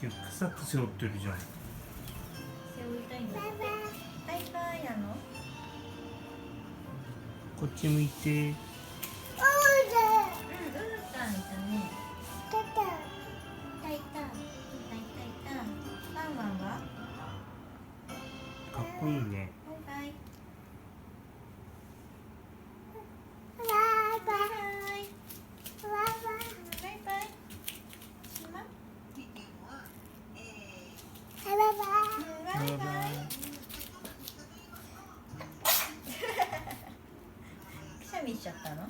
リュックサック背負ってるじゃん。背負いたいんだって。バイバイなの。こっち向いて。うん、うーたんいたね。いたいた。いたいた。ワンワンはかっこいいね。バイバイ。バイバイ。しま。バイバイ。くしゃみしちゃったの？